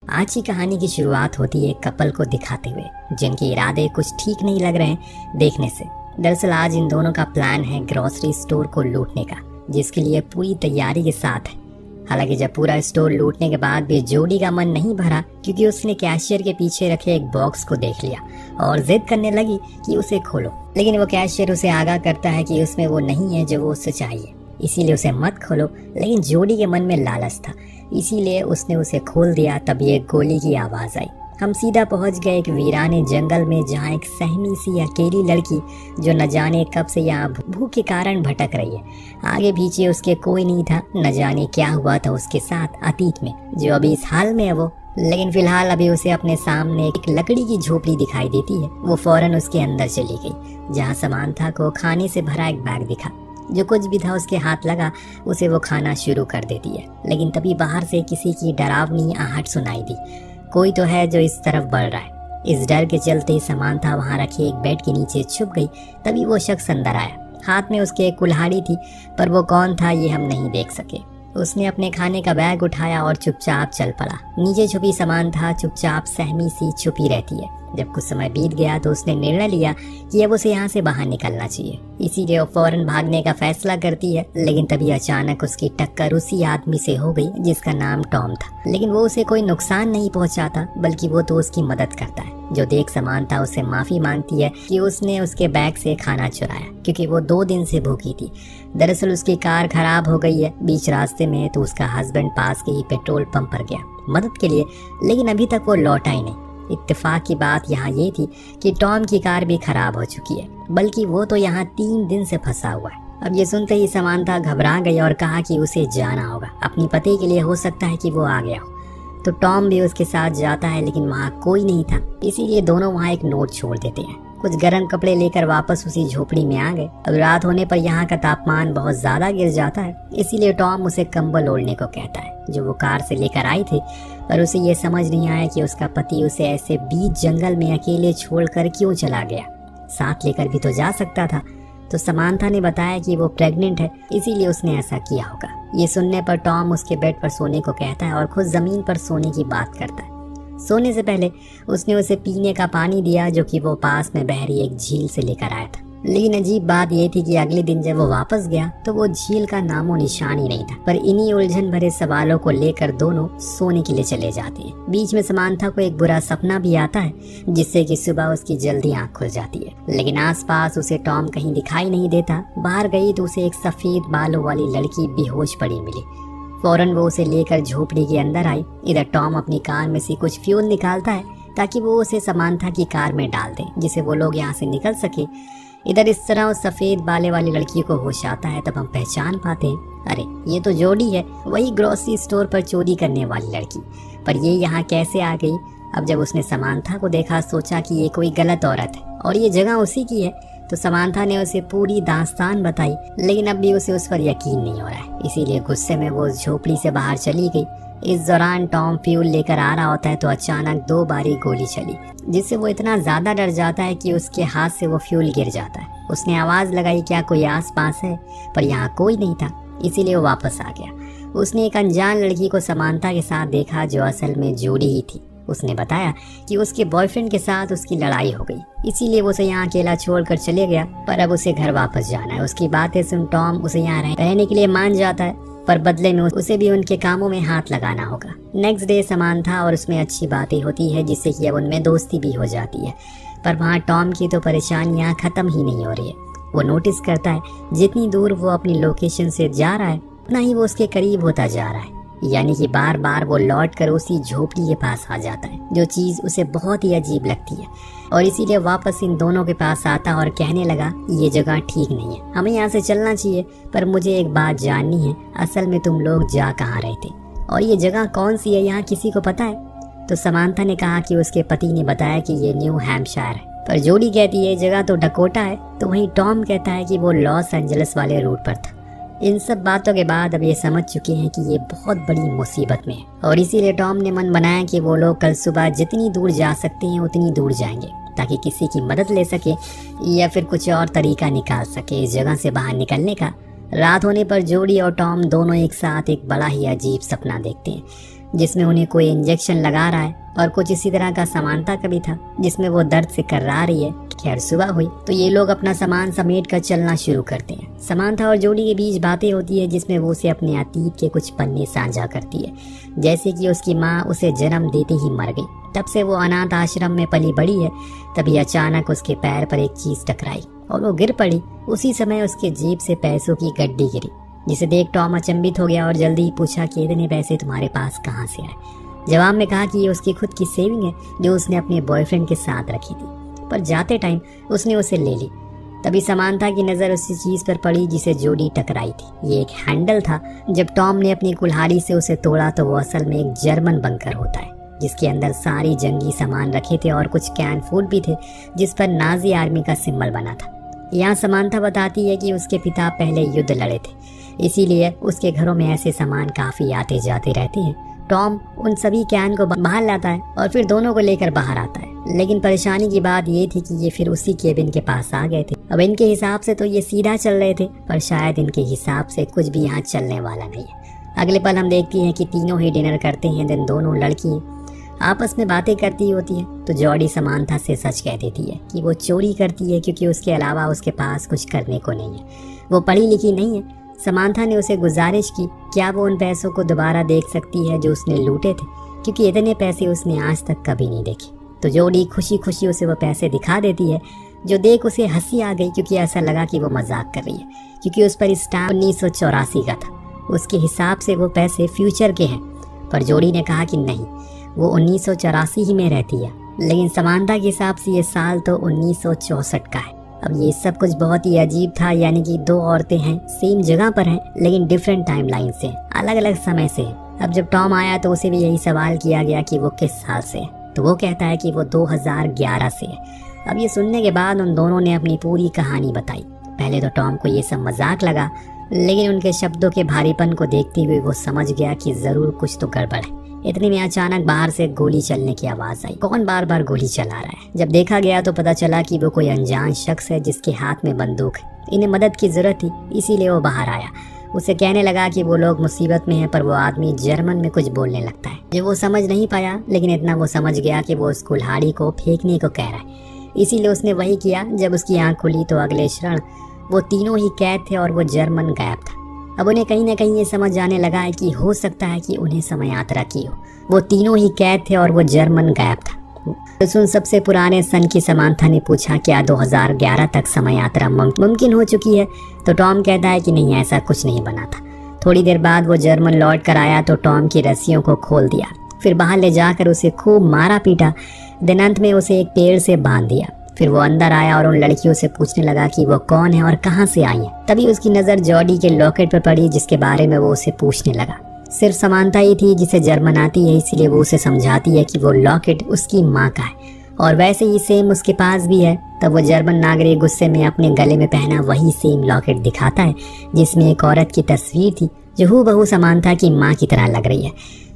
आज की कहानी की शुरुआत होती है एक कपल को दिखाते हुए जिनके इरादे कुछ ठीक नहीं लग रहे हैं देखने से। दरअसल आज इन दोनों का प्लान है ग्रोसरी स्टोर को लूटने का, जिसके लिए पूरी तैयारी के साथ है। हालांकि जब पूरा स्टोर लूटने के बाद भी जोडी का मन नहीं भरा, क्योंकि उसने कैशियर के पीछे रखे एक बॉक्स को देख लिया और जिद करने लगी कि उसे खोलो। लेकिन वो कैशियर उसे आगाह करता है कि उसमें वो नहीं है जो वो उससे चाहिए, इसीलिए उसे मत खोलो। लेकिन जोडी के मन में लालच था, इसीलिए उसने उसे खोल दिया। तभी एक गोली की आवाज आई। हम सीधा पहुंच गए एक वीराने जंगल में, जहाँ एक सहमी सी अकेली लड़की जो न जाने कब से यहाँ भूख के कारण भटक रही है। आगे पीछे उसके कोई नहीं था, न जाने क्या हुआ था उसके साथ अतीत में, जो अभी इस हाल में है वो। लेकिन फिलहाल अभी उसे अपने सामने एक लकड़ी की झोपड़ी दिखाई देती है। वो फौरन उसके अंदर चली गई, जहाँ समांथा को खाने से भरा एक बैग दिखा। जो कुछ भी था उसके हाथ लगा, उसे वो खाना शुरू कर देती है। लेकिन तभी बाहर से किसी की डरावनी आहट सुनाई दी। कोई तो है जो इस तरफ बढ़ रहा है। इस डर के चलते समांथा वहां रखे एक बेड के नीचे छुप गई। तभी वो शख्स अंदर आया। हाथ में उसके एक कुल्हाड़ी थी, पर वो कौन था ये हम नहीं देख सके। उसने अपने खाने का बैग उठाया और चुपचाप चल पड़ा। नीचे छुपी समांथा चुपचाप सहमी सी छुपी रहती है। जब कुछ समय बीत गया तो उसने निर्णय लिया कि अब उसे यहाँ से बाहर निकलना चाहिए, इसीलिए वो फौरन भागने का फैसला करती है। लेकिन तभी अचानक उसकी टक्कर उसी आदमी से हो गई जिसका नाम टॉम था। लेकिन वो उसे कोई नुकसान नहीं पहुंचाता, बल्कि वो तो उसकी मदद करता है। जो देख समांथा उससे माफी मांगती है कि उसने उसके बैग से खाना चुराया, क्योंकि वो 2 दिन से भूखी थी। दरअसल उसकी कार खराब हो गई है बीच रास्ते में, तो उसका हस्बैंड पास के ही पेट्रोल पंप पर गया मदद के लिए, लेकिन अभी तक वो लौटा ही नहीं। इत्तेफाक की बात यहाँ ये थी कि टॉम की कार भी खराब हो चुकी है, बल्कि वो तो यहाँ 3 दिन से फंसा हुआ है। अब ये सुनते ही समांथा घबरा गई और कहा कि उसे जाना होगा अपनी पति के लिए, हो सकता है कि वो आ गया हो। तो टॉम भी उसके साथ जाता है, लेकिन वहाँ कोई नहीं था, इसीलिए दोनों वहाँ एक नोट छोड़ देते हैं। कुछ गर्म कपड़े लेकर वापस उसी झोपड़ी में आ गए। अब रात होने पर यहाँ का तापमान बहुत ज्यादा गिर जाता है, इसीलिए टॉम उसे कंबल ओढ़ने को कहता है जो वो कार से लेकर आई थी। पर उसे ये समझ नहीं आया कि उसका पति उसे ऐसे बीच जंगल में अकेले छोड़कर क्यों चला गया। साथ लेकर भी तो जा सकता था। तो समांथा ने बताया कि वो प्रेग्नेंट है, इसीलिए उसने ऐसा किया होगा। ये सुनने पर टॉम उसके बेड पर सोने को कहता है और खुद जमीन पर सोने की बात करता है। सोने से पहले उसने उसे पीने का पानी दिया, जो कि वो पास में बह रही एक झील से लेकर आया था। लेकिन अजीब बात यह थी कि अगले दिन जब वो वापस गया तो वो झील का नामो निशान ही नहीं था। पर इन्हीं उलझन भरे सवालों को लेकर दोनों सोने के लिए चले जाते हैं। बीच में समांथा को एक बुरा सपना भी आता है, जिससे कि सुबह उसकी जल्दी आंख खुल जाती है। लेकिन आसपास उसे टॉम कहीं दिखाई नहीं देता। बाहर गई तो उसे एक सफेद बालों वाली लड़की बेहोश पड़ी मिली। फौरन वो उसे लेकर झोपड़ी के अंदर आई। इधर टॉम अपनी कार में से कुछ फ्यूल निकालता है ताकि वो उसे समांथा की कार में डाल दे, जिससे वो लोग यहाँ से निकल सके। इधर इस तरह उस सफेद बाले वाली लड़की को होश आता है। तब हम पहचान पाते हैं, अरे ये तो जोडी है, वही ग्रोसरी स्टोर पर चोरी करने वाली लड़की। पर ये यहाँ कैसे आ गई? अब जब उसने समांथा को देखा, सोचा कि ये कोई गलत औरत है और ये जगह उसी की है। तो समांथा ने उसे पूरी दास्तान बताई, लेकिन अब भी उसे उस पर यकीन नहीं हो रहा है, इसीलिए गुस्से में वो झोपड़ी से बाहर चली गई। इस दौरान टॉम फ्यूल लेकर आ रहा होता है तो अचानक 2 बारी गोली चली, जिससे वो इतना ज्यादा डर जाता है कि उसके हाथ से वो फ्यूल गिर जाता है। उसने आवाज लगाई क्या कोई आस पास है, पर यहाँ कोई नहीं था, इसीलिए वो वापस आ गया। उसने एक अनजान लड़की को समांथा के साथ देखा, जो असल में जोडी ही थी। उसने बताया कि उसके बॉयफ्रेंड के साथ उसकी लड़ाई हो गई, इसीलिए वो उसे यहाँ अकेला छोड़कर चले गया। पर अब उसे घर वापस जाना है। उसकी बातें सुन टॉम उसे यहाँ रहने के लिए मान जाता है, पर बदले में उसे भी उनके कामों में हाथ लगाना होगा। नेक्स्ट डे समांथा और उसमें अच्छी बातें होती है, जिससे कि अब उनमें दोस्ती भी हो जाती है। पर वहाँ टॉम की तो परेशानियाँ खत्म ही नहीं हो रही है। वो नोटिस करता है जितनी दूर वो अपनी लोकेशन से जा रहा है, उतना ही वो उसके करीब होता जा रहा है। यानी कि बार बार वो लौट कर उसी झोपड़ी के पास आ जाता है, जो चीज उसे बहुत ही अजीब लगती है। और इसीलिए वापस इन दोनों के पास आता और कहने लगा ये जगह ठीक नहीं है, हमें यहाँ से चलना चाहिए। पर मुझे एक बात जाननी है, असल में तुम लोग जा कहाँ रहे थे और ये जगह कौन सी है, यहाँ किसी को पता है? तो समांथा ने कहा कि उसके पति ने बताया कि ये न्यू हैम्पशायर है। पर जोडी कहती है जगह तो डकोटा है। तो वहीं टॉम कहता है कि वो लॉस एंजलिस वाले रूट पर था। इन सब बातों के बाद अब ये समझ चुके हैं कि ये बहुत बड़ी मुसीबत में है, और इसीलिए टॉम ने मन बनाया कि वो लोग कल सुबह जितनी दूर जा सकते हैं उतनी दूर जाएंगे, ताकि किसी की मदद ले सके या फिर कुछ और तरीका निकाल सके इस जगह से बाहर निकलने का। रात होने पर जोडी और टॉम दोनों एक साथ एक बड़ा ही अजीब सपना देखते हैं। जिसमें उन्हें कोई इंजेक्शन लगा रहा है, और कुछ इसी तरह का समानता का भी था जिसमें वो दर्द से कर्रा रही है। खैर सुबह हुई तो ये लोग अपना सामान समेट कर चलना शुरू करते हैं। समानता और जोडी के बीच बातें होती है जिसमें वो उसे अपने अतीत के कुछ पन्ने साझा करती है, जैसे कि उसकी माँ उसे जन्म देते ही मर गई, तब से वो अनाथ आश्रम में पली बड़ी है। तभी अचानक उसके पैर पर एक चीज टकराई और वो गिर पड़ी। उसी समय उसके जेब से पैसों की गड्डी गिरी, जिसे देख टॉम अचंभित हो गया और जल्दी ही पूछा कि इतने पैसे तुम्हारे पास कहाँ से आए। जवाब में कहा कि ये उसकी खुद की सेविंग है जो उसने अपने बॉयफ्रेंड के साथ रखी थी, पर जाते टाइम उसने उसे ले ली। तभी समानता की नज़र उसी चीज़ पर पड़ी जिसे जोडी टकराई थी। ये एक हैंडल था। जब टॉम ने अपनी कुल्हाड़ी से उसे तोड़ा तो वो असल में एक जर्मन बंकर होता है जिसके अंदर सारी जंगी सामान रखे थे और कुछ कैन फूड भी थे जिस पर नाजी आर्मी का सिंबल बना था। यहाँ समानता बताती है कि उसके पिता पहले युद्ध लड़े थे, इसीलिए उसके घरों में ऐसे सामान काफ़ी आते जाते रहते हैं। टॉम उन सभी कैन को बाहर लाता है और फिर दोनों को लेकर बाहर आता है, लेकिन परेशानी की बात ये थी कि ये फिर उसी केबिन के पास आ गए थे। अब इनके हिसाब से तो ये सीधा चल रहे थे, पर शायद इनके हिसाब से कुछ भी यहाँ चलने वाला नहीं है। अगले पल हम देखती हैं कि तीनों ही डिनर करते हैं। दिन दोनों लड़की आपस में बातें करती होती है तो जॉडी समानता से सच कह देती है कि वो चोरी करती है क्योंकि उसके अलावा उसके पास कुछ करने को नहीं है, वो पढ़ी लिखी नहीं है। समानता ने उसे गुजारिश की क्या वो उन पैसों को दोबारा देख सकती है जो उसने लूटे थे, क्योंकि इतने पैसे उसने आज तक कभी नहीं देखे। तो जोडी खुशी खुशी उसे वो पैसे दिखा देती है, जो देख उसे हंसी आ गई क्योंकि ऐसा लगा कि वो मजाक कर रही है, क्योंकि उस पर स्टाम्प 1984 का था। उसके हिसाब से वो पैसे फ्यूचर के हैं, पर जोडी ने कहा कि नहीं, वो 1984 ही में रहती है, लेकिन समानता के हिसाब से ये साल तो 1964 का है। अब ये सब कुछ बहुत ही अजीब था, यानी कि दो औरतें हैं, सेम जगह पर हैं, लेकिन डिफरेंट टाइमलाइन से, अलग अलग समय से। अब जब टॉम आया तो उसे भी यही सवाल किया गया कि वो किस साल से है, तो वो कहता है कि वो 2011 से है। अब ये सुनने के बाद उन दोनों ने अपनी पूरी कहानी बताई। पहले तो टॉम को ये सब मजाक लगा, लेकिन उनके शब्दों के भारीपन को देखते हुए वो समझ गया कि जरूर कुछ तो गड़बड़ है। इतने में अचानक बाहर से गोली चलने की आवाज आई। कौन बार बार गोली चला रहा है? जब देखा गया तो पता चला कि वो कोई अनजान शख्स है जिसके हाथ में बंदूक है। इन्हें मदद की जरूरत थी, इसीलिए वो बाहर आया। उसे कहने लगा कि वो लोग मुसीबत में हैं, पर वो आदमी जर्मन में कुछ बोलने लगता है जो वो समझ नहीं पाया, लेकिन इतना वो समझ गया कि वो उस कुल्हाड़ी को फेंकने को कह रहा है। इसीलिए उसने वही किया। जब उसकी आंख खुली तो अगले क्षण वो तीनों ही कैद थे और वो जर्मन गायब था। अब उन्हें कहीं ना कहीं ये समझ जाने लगा है कि हो सकता है कि उन्हें समय यात्रा की हो। वो तीनों ही कैद थे और वो जर्मन गायब था। तो सुन सबसे पुराने सन की समानता ने पूछा क्या 2011 तक समय यात्रा मुमकिन हो चुकी है? तो टॉम कहता है कि नहीं, ऐसा कुछ नहीं बना था। थोड़ी देर बाद वो जर्मन लौट कर आया तो टॉम की रस्सियों को खोल दिया, फिर बाहर ले जाकर उसे खूब मारा पीटा। दिन अंत में उसे एक पेड़ से बांध दिया। फिर वो अंदर आया और उन लड़कियों से पूछने लगा कि वो कौन है और कहाँ से आई है। तभी उसकी नज़र जॉडी के लॉकेट पर पड़ी, जिसके बारे में वो उसे पूछने लगा। सिर्फ समानता ही थी जिसे जर्मन आती है, इसलिए वो उसे समझाती है कि वो लॉकेट उसकी माँ का है और वैसे ही सेम उसके पास भी है। तब वो जर्मन नागरिक गुस्से में अपने गले में पहना वही सेम लॉकेट दिखाता है जिसमें एक औरत की तस्वीर थी जो हूबहू समानता की माँ की तरह लग रही है।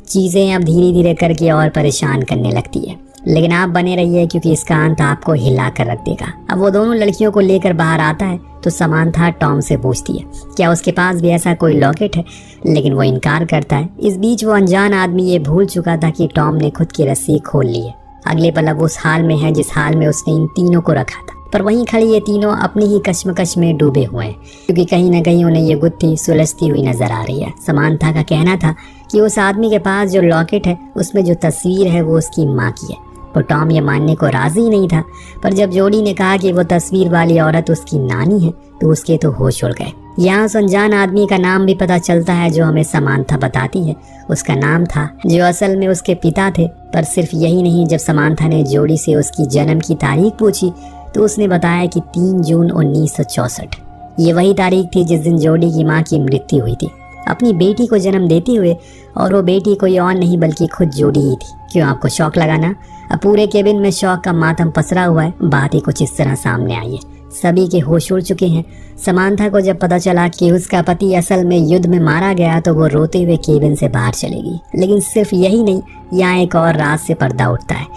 चीज़ें अब धीरे धीरे करके और परेशान करने लगती है, लेकिन आप बने रहिए क्योंकि इसका अंत आपको हिला कर रख देगा। अब वो दोनों लड़कियों को लेकर बाहर आता है तो समानता टॉम से पूछती है क्या उसके पास भी ऐसा कोई लॉकेट है, लेकिन वो इनकार करता है। इस बीच वो अनजान आदमी ये भूल चुका था कि टॉम ने खुद की रस्सी खोल ली है। अगले पल अब उस हाल में है जिस हाल में उसने इन तीनों को रखा था, पर वहीं खड़ी ये तीनों अपनी ही कश्मकश में डूबे हुए हैं, क्योंकि कहीं ना कहीं उन्हें ये गुत्थी सुलझती हुई नजर आ रही है। समानता का कहना था कि उस आदमी के पास जो लॉकेट है उसमें जो तस्वीर है वो उसकी माँ की है, तो टॉम ये मानने को राजी नहीं था। पर जब जोडी ने कहा कि वो तस्वीर वाली औरत उसकी नानी है तो उसके तो होश उड़ गए। यहाँ उस अनजान आदमी का नाम भी पता चलता है जो हमें समानता बताती है। उसका नाम था जो असल में उसके पिता थे। पर सिर्फ यही नहीं, जब समानता ने जोडी से उसकी जन्म की तारीख पूछी तो उसने बताया कि 3 जून 1964 ये वही तारीख थी जिस दिन जोडी की माँ की मृत्यु हुई थी अपनी बेटी को जन्म देते हुए, और वो बेटी कोई और नहीं बल्कि खुद जोडी ही थी। क्यों आपको शौक लगा ना? अब पूरे केबिन में शौक का मातम पसरा हुआ है। बात ही कुछ इस तरह सामने आई है, सभी के होश उड़ चुके हैं। समानता को जब पता चला कि उसका पति असल में युद्ध में मारा गया तो वो रोते हुए केबिन से बाहर चलेगी। लेकिन सिर्फ यही नहीं, यहाँ एक और राज से पर्दा उठता है।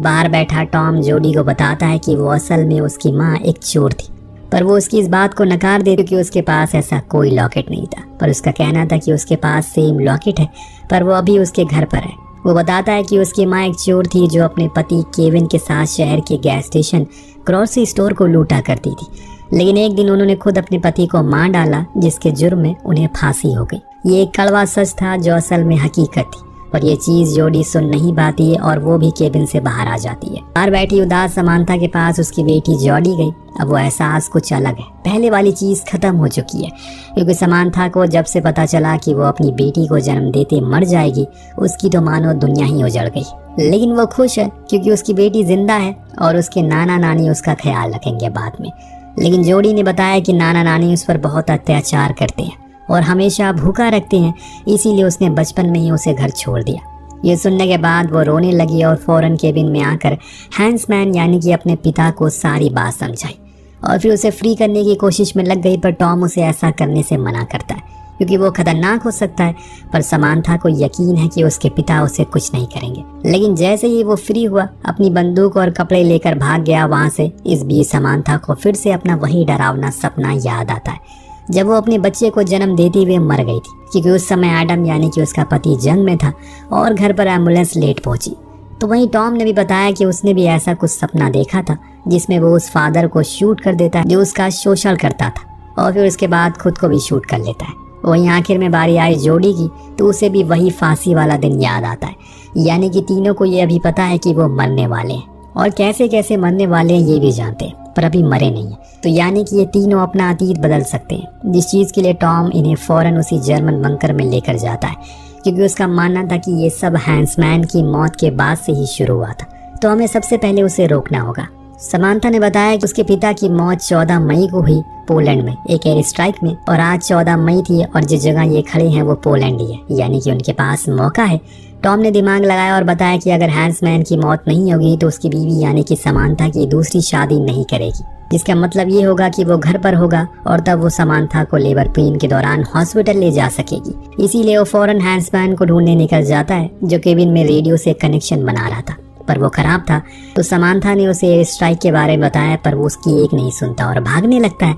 बाहर बैठा टॉम जोडी को बताता है कि वो असल में उसकी माँ एक चोर थी, पर वो उसकी इस बात को नकार दे क्योंकि उसके पास ऐसा कोई लॉकेट नहीं था। पर उसका कहना था कि उसके पास सेम लॉकेट है, पर वो अभी उसके घर पर है। वो बताता है कि उसकी माँ एक चोर थी जो अपने पति केविन के साथ शहर के गैस स्टेशन ग्रोसरी स्टोर को लूटा करती थी, लेकिन एक दिन उन्होंने खुद अपने पति को मार डाला, जिसके जुर्म में उन्हें फांसी हो गई। ये एक कड़वा सच था जो असल में हकीकत थी, और ये चीज जोडी सुन नहीं पाती है और वो भी केबिन से बाहर आ जाती है। बाहर बैठी उदास समांथा के पास उसकी बेटी जोडी गई। अब वो एहसास कुछ अलग है, पहले वाली चीज खत्म हो चुकी है, क्योंकि समांथा को जब से पता चला कि वो अपनी बेटी को जन्म देते मर जाएगी, उसकी तो मानो दुनिया ही उजड़ गई। लेकिन वो खुश है क्योंकि उसकी बेटी जिंदा है और उसके नाना नानी उसका ख्याल रखेंगे बाद में। लेकिन जोडी ने बताया कि नाना नानी उस पर बहुत अत्याचार करते हैं और हमेशा भूखा रखते हैं, इसीलिए उसने बचपन में ही उसे घर छोड़ दिया। ये सुनने के बाद वो रोने लगी और फौरन केबिन में आकर हैंसमैन यानी कि अपने पिता को सारी बात समझाई और फिर उसे फ्री करने की कोशिश में लग गई। पर टॉम उसे ऐसा करने से मना करता है क्योंकि वो खतरनाक हो सकता है, पर समांथा को यकीन है कि उसके पिता उसे कुछ नहीं करेंगे। लेकिन जैसे ही वो फ्री हुआ, अपनी बंदूक और कपड़े लेकर भाग गया वहां से। इस बीच समांथा को फिर से अपना वही डरावना सपना याद आता है जब वो अपने बच्चे को जन्म देते हुए मर गई थी, क्योंकि उस समय एडम यानी कि उसका पति जंग में था और घर पर एम्बुलेंस लेट पहुंची। तो वहीं टॉम ने भी बताया कि उसने भी ऐसा कुछ सपना देखा था जिसमें वो उस फादर को शूट कर देता है जो उसका शोषण करता था और फिर उसके बाद खुद को भी शूट कर लेता है। वहीं आखिर में बारी आई जोडी की, तो उसे भी वही फांसी वाला दिन याद आता है, यानी कि तीनों को ये अभी पता है कि वो मरने वाले हैं और कैसे कैसे मरने वाले हैं ये भी जानते हैं, पर अभी मरे नहीं है। तो यानी कि ये तीनों अपना अतीत बदल सकते हैं, जिस चीज के लिए टॉम इन्हें फौरन उसी जर्मन बंकर में लेकर जाता है, क्योंकि उसका मानना था कि ये सब हैंसमैन की मौत के बाद से ही शुरू हुआ था, तो हमें सबसे पहले उसे रोकना होगा। समांथा ने बताया कि उसके पिता की मौत 14 मई को हुई पोलैंड में एक एयर स्ट्राइक में, और आज 14 मई थी और जिस जगह ये खड़े हैं वो पोलैंड ही है, यानी कि उनके पास मौका है। टॉम ने दिमाग लगाया और बताया कि अगर हैंसमैन की मौत नहीं होगी तो उसकी बीवी यानी कि समांथा की दूसरी शादी नहीं करेगी, जिसका मतलब ये होगा कि वो घर पर होगा और तब वो समांथा को लेबर पेन के दौरान हॉस्पिटल ले जा सकेगी। इसीलिए वो फौरन हैंसमैन को ढूंढने निकल जाता है जो केबिन में रेडियो से कनेक्शन बना रहा था, पर वो खराब था। तो समांथा ने उसे एयर स्ट्राइक के बारे में बताया, पर वो उसकी एक नहीं सुनता और भागने लगता है।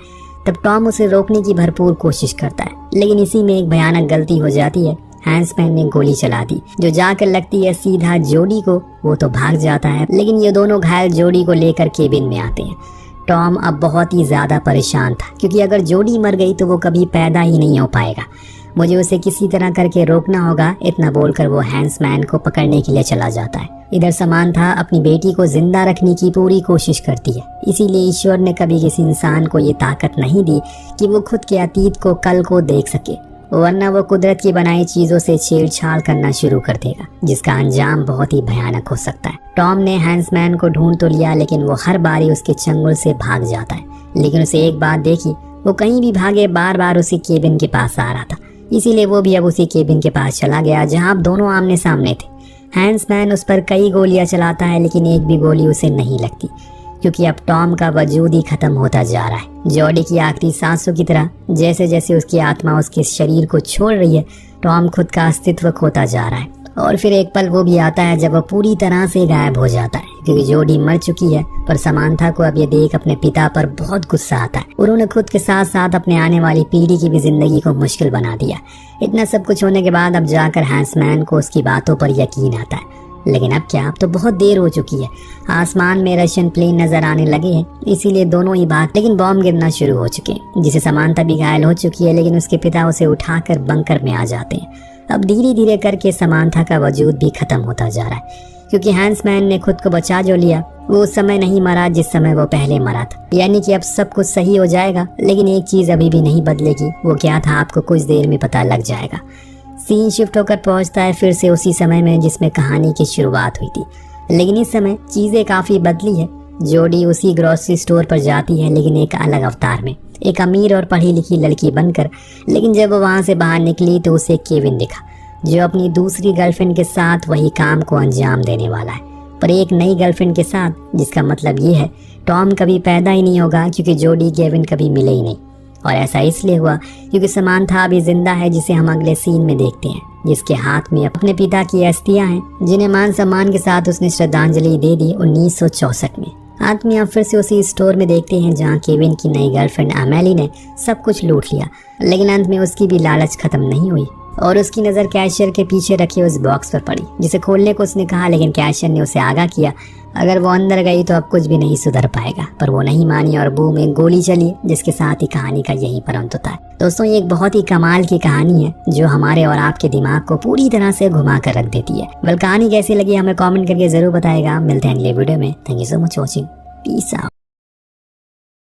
तब टॉम उसे रोकने की भरपूर कोशिश करता है, लेकिन इसी में एक भयानक गलती हो जाती है। हैंसमैन ने गोली चला दी जो जाकर लगती है सीधा जोडी को। वो तो भाग जाता है, लेकिन ये दोनों घायल जोडी को लेकर केबिन में आते हैं। टॉम अब बहुत ही ज्यादा परेशान था, क्योंकि अगर जोडी मर गई तो वो कभी पैदा ही नहीं हो पाएगा। मुझे उसे किसी तरह करके रोकना होगा, इतना बोलकर वो हैंसमैन को पकड़ने के लिए चला जाता है। इधर समांथा अपनी बेटी को जिंदा रखने की पूरी कोशिश करती है, इसीलिए ईश्वर ने कभी किसी इंसान को ये ताकत नहीं दी कि वो खुद के अतीत को कल को देख सके, वरना वो कुदरत की बनाई चीजों से छेड़छाड़ करना शुरू कर देगा, जिसका अंजाम बहुत ही भयानक हो सकता है। टॉम ने हैंसमैन को ढूंढ तो लिया, लेकिन वो हर बारी उसके चंगुल से भाग जाता है। लेकिन उसे एक बात देखी, वो कहीं भी भागे बार बार उसी केबिन के पास आ रहा था, इसीलिए वो भी अब उसी केबिन के पास चला गया जहाँ अब दोनों आमने सामने थे। हैंसमैन उस पर कई गोलियां चलाता है, लेकिन एक भी गोली उसे नहीं लगती, क्योंकि अब टॉम का वजूद ही खत्म होता जा रहा है। जोडी की आखिरी सांसों की तरह जैसे जैसे उसकी आत्मा उसके शरीर को छोड़ रही है, टॉम खुद का अस्तित्व खोता जा रहा है। और फिर एक पल वो भी आता है जब वो पूरी तरह से गायब हो जाता है, क्योंकि जोडी मर चुकी है। पर समांथा को अब ये देख अपने पिता पर बहुत गुस्सा आता है। उन्होंने खुद के साथ साथ अपने आने वाली पीढ़ी की भी जिंदगी को मुश्किल बना दिया। इतना सब कुछ होने के बाद अब जाकर हैंसमैन को उसकी बातों पर यकीन आता है, लेकिन अब क्या, अब तो बहुत देर हो चुकी है। आसमान में रशियन प्लेन नजर आने लगे हैं, इसीलिए दोनों ही भाग, लेकिन बॉम्ब गिरना शुरू हो चुके हैं, जिसे समांथा भी घायल हो चुकी है। लेकिन उसके पिता उसे उठाकर बंकर में आ जाते हैं। अब धीरे धीरे करके समांथा का वजूद भी खत्म होता जा रहा है, क्योंकि हैंसमैन ने खुद को बचा जो लिया, वो उस समय नहीं मरा जिस समय वो पहले मरा था। यानी कि अब सब कुछ सही हो जाएगा, लेकिन एक चीज अभी भी नहीं बदलेगी। वो क्या था आपको कुछ देर में पता लग जाएगा। सीन शिफ्ट होकर पहुंचता है फिर से उसी समय में जिसमें कहानी की शुरुआत हुई थी, लेकिन इस समय चीजें काफी बदली है। जोडी उसी ग्रोसरी स्टोर पर जाती है, लेकिन एक अलग अवतार में, एक अमीर और पढ़ी लिखी लड़की बनकर। लेकिन जब वो वहां से बाहर निकली तो उसे केविन दिखा, जो अपनी दूसरी गर्लफ्रेंड के साथ वही काम को अंजाम देने वाला है, पर एक नई गर्लफ्रेंड के साथ, जिसका मतलब ये है टॉम कभी पैदा ही नहीं होगा, क्योंकि जोडी केविन कभी मिले ही नहीं। और ऐसा इसलिए हुआ क्योंकि समांथा अभी जिंदा है, जिसे हम अगले सीन में देखते हैं, जिसके हाथ में अपने पिता की अस्थियां हैं, जिन्हें मान सम्मान के साथ उसने श्रद्धांजलि दे दी 1964 में। अंत में आप फिर से उसी स्टोर में देखते हैं जहाँ केविन की नई गर्लफ्रेंड अमेली ने सब कुछ लूट लिया, लेकिन अंत में उसकी भी लालच खत्म नहीं हुई और उसकी नज़र कैशियर के पीछे रखे उस बॉक्स पर पड़ी, जिसे खोलने को उसने कहा, लेकिन कैशियर ने उसे आगाह किया अगर वो अंदर गई तो अब कुछ भी नहीं सुधर पाएगा। पर वो नहीं मानी और बूम एक गोली चली, जिसके साथ ही कहानी का यही पर अंत होता है। दोस्तों, ये एक बहुत ही कमाल की कहानी है जो हमारे और आपके दिमाग को पूरी तरह से घुमा कर रख देती है। कहानी कैसी लगी हमें कमेंट करके जरूर बताएगा। मिलते हैं अगले वीडियो में। Thank you so much watching. Peace out.